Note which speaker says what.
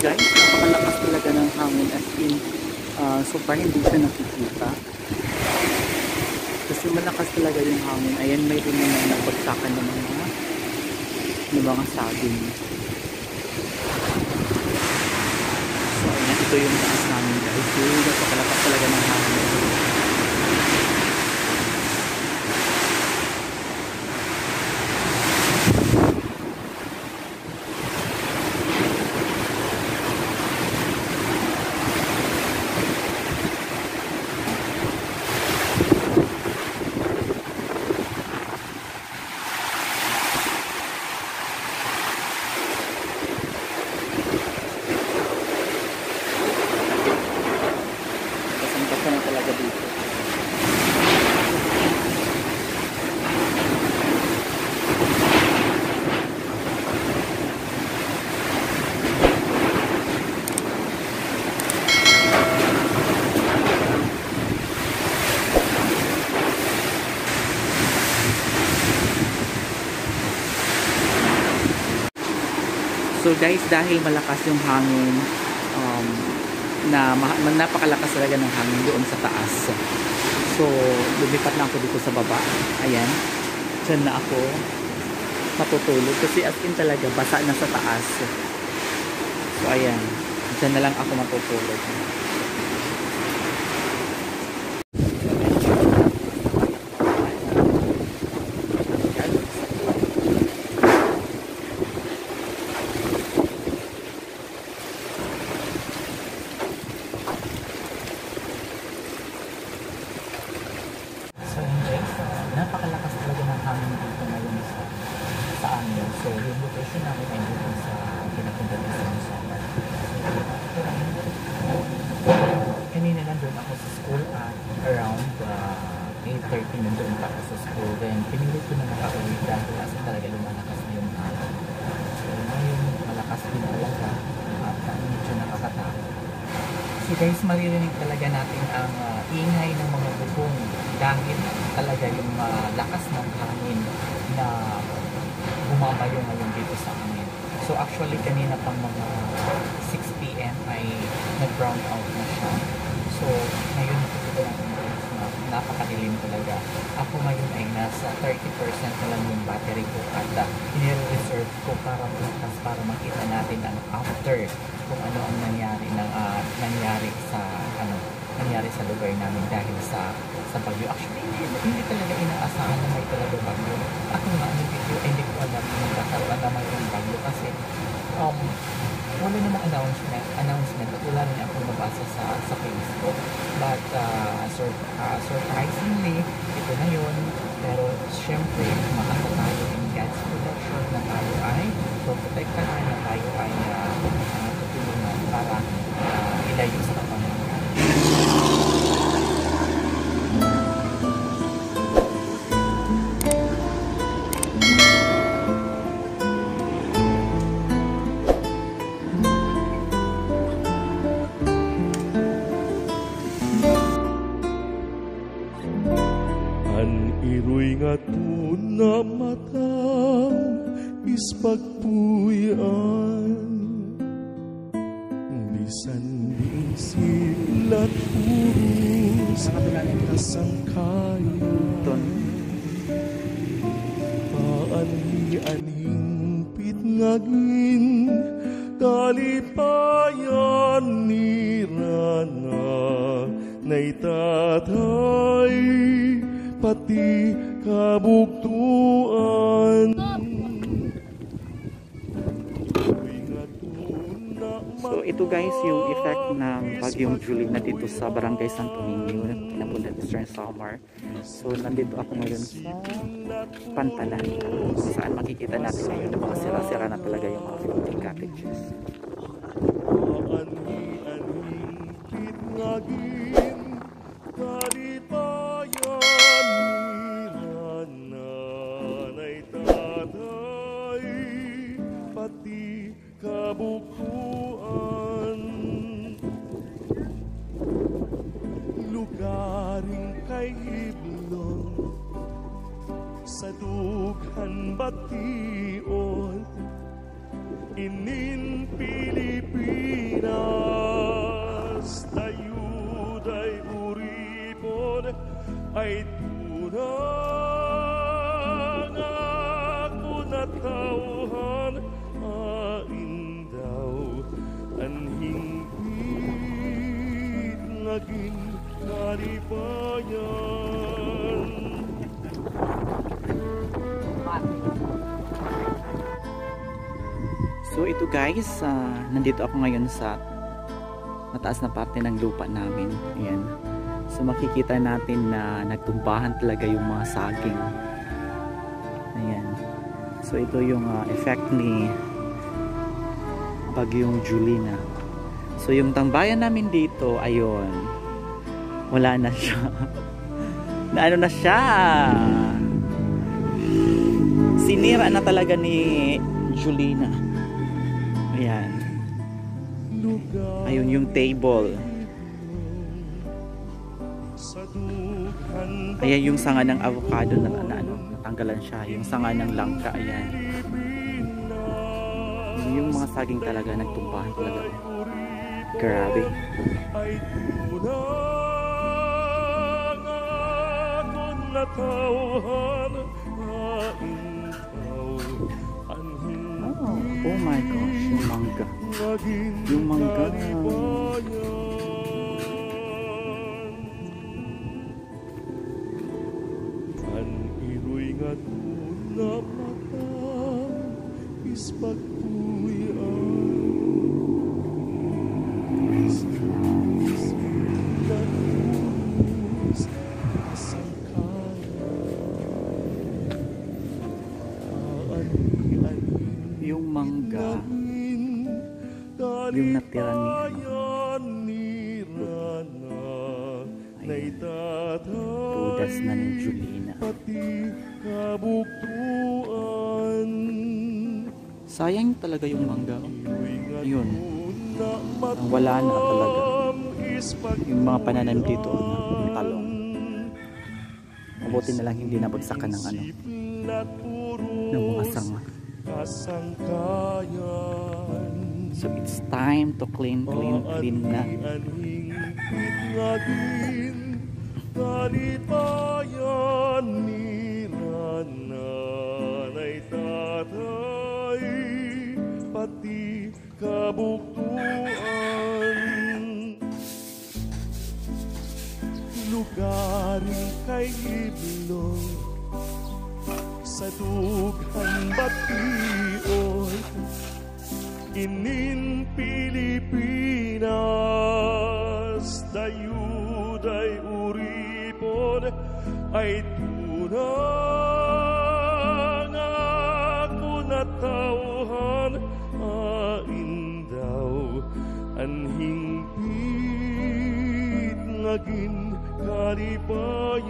Speaker 1: guys, napakalakas talaga ng hangin, as in so far hindi siya nakikita kasi malakas talaga yung hangin. Ayan, mayroon naman nagbagsakan ng mga saging. So ayan, ito yung taas namin guys. Napakalakas talaga ng hangin. So guys, dahil malakas yung hangin, napakalakas talaga ng hangin doon sa taas. So, lumipat lang ako dito sa baba. Ayan. Diyan na ako matutulog. Kasi as in talaga, basa na sa taas. So, ayan. Diyan na lang ako matutulog. Napakalakas talaga ng hangin dito ngayon sa amin. So, yung location namin ay dito sa pinapunta dito sa summer. Kanina nandun ako sa school at around 8:30 nandun pa ako sa school. Then, pinilit ko na nakauwi dahil kasi talaga lumalakas na yung hangin. So, ngayon, malakas din talaga at medyo nakakatakot. So guys, maririnig talaga natin ang ingay ng mga bubong dahil talaga yung lakas ng hangin na bumabayo ngayon dito sa amin. So actually kanina pang mga 6 PM ay nag-brown out na siya. So ngayon nakikita natin guys na napakadilim talaga. Ako ngayon ay nasa 30% na lang yung battery ko at inire-reserve ko para bukas para makita natin ang after kung ano ang nangyari sa lugar namin dahil sa bagyo. Actually, hindi talaga inaasahan na may talaga bagyo. Ako nga, hindi ko alam na magkakaroon naman yung bagyo kasi wala namang announcement at wala rin ako nabasa sa Facebook. But surprisingly, ito na yun. Pero syempre, makasa tayo in God's protection na tayo ay protektahan, na tayo ay tutulungan para ilayo sa kapamilya.
Speaker 2: Iroy nga na matang ispagpuyan bisan din silat puros kasangkayan paani-aning pitngagin kalipayan ni Rana naitatay pati kabuktuan.
Speaker 1: So ito guys yung effect ng bagyong Julie na dito sa Barangay Santo Niño, napunta Eastern Samar. So nandito ako ngayon sa Pantalan, saan makikita natin ngayon na mga sira-sira na talaga yung mga floating cottages.
Speaker 2: Kabukuan lugaring kay Hiblon sa dughan bation inin Pilipinas Pilipinas, dayuday uripon ay tunang ako natauhan, daw anhing naging kalipayan.
Speaker 1: So ito guys, nandito ako ngayon sa mataas na parte ng lupa namin. Ayan. So makikita natin na nagtumbahan talaga yung mga saging. Ayan. So ito yung effect ni Bagyong Julina. So yung tambayan namin dito, ayun, wala na siya. Naano na siya. Sinira na talaga ni Julina. Ayan. Ayun yung table. Ayan yung sanga ng avocado na natanggalan siya. Yung sanga ng langka. Ayan. Yung mga saging talaga nagtumbahan talaga. Grabe. Oh my gosh, yung mangga. Yung mangga.
Speaker 2: Ang iro'y nga na mata is pagtuyan.
Speaker 1: Yung mangga, yung natira ni ayun, tudas na ni Julina. Sayang talaga yung mangga. Ayun, wala na talaga. Yung mga pananim dito na talong, mabuti na lang hindi nabagsakan ng ng mga sanga. So it's time to clean na.
Speaker 2: Kalipayan ni nanay tatay, pati kabuktuan. Lugarin kay iblong sa dughan bation, inin Pilipinas, dayuday uripon ay tunang ako natauhan, daw anhing naging kalipayan.